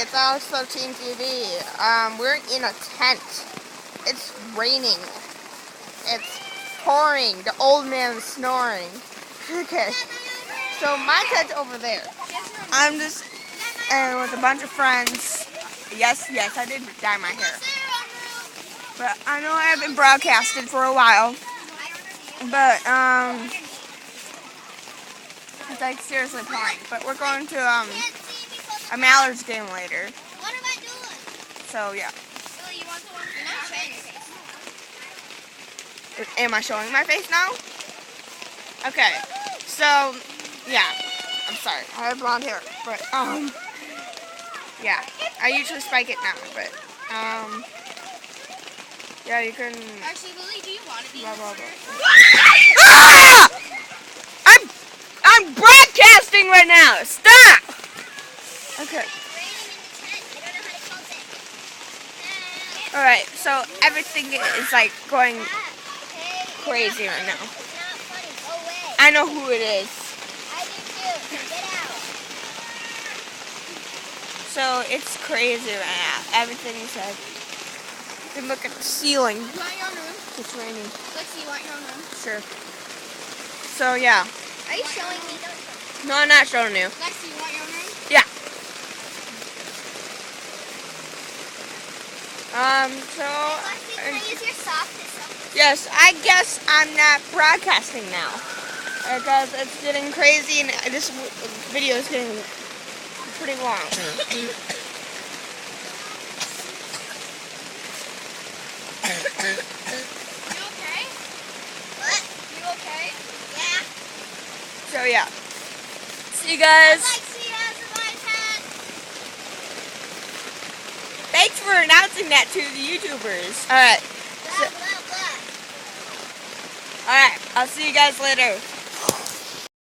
it's Alex 13 TV. We're in a tent. It's raining. It's pouring. The old man is snoring. Okay. So my tent's over there. I'm just with a bunch of friends. Yes, I did dye my hair. But I know I haven't broadcasted for a while. But it's like seriously pouring. But we're going to a Mallards game later. What am I doing? So yeah. Billy, you want the one? You're not showing your face. Am I showing my face now? Okay. So yeah. I'm sorry. I have blonde hair, but yeah. I usually spike it now, but yeah, you can. Actually, Billy, do you want to be? Blah, blah, blah. Ah! I'm broadcasting right now. Stop. Okay. All right. So everything is like going crazy right now. I know who it is. I do too. Get out. So it's crazy right now. Everything's like. You can look at the ceiling. You want your own room? It's raining. Lexi, you want your own room? Sure. So yeah. Are you showing me? No, I'm not showing you. Lexi, you want your own room? Yeah. So. Lexi, can I use your softest? Yes, I guess I'm not broadcasting now. Because it's getting crazy and this video is getting pretty long. You okay? What? You okay? Yeah. So yeah. See you guys. Lexi has a iPad. Thanks for announcing that to the YouTubers. Alright. Blah, blah, blah. Alright, I'll see you guys later.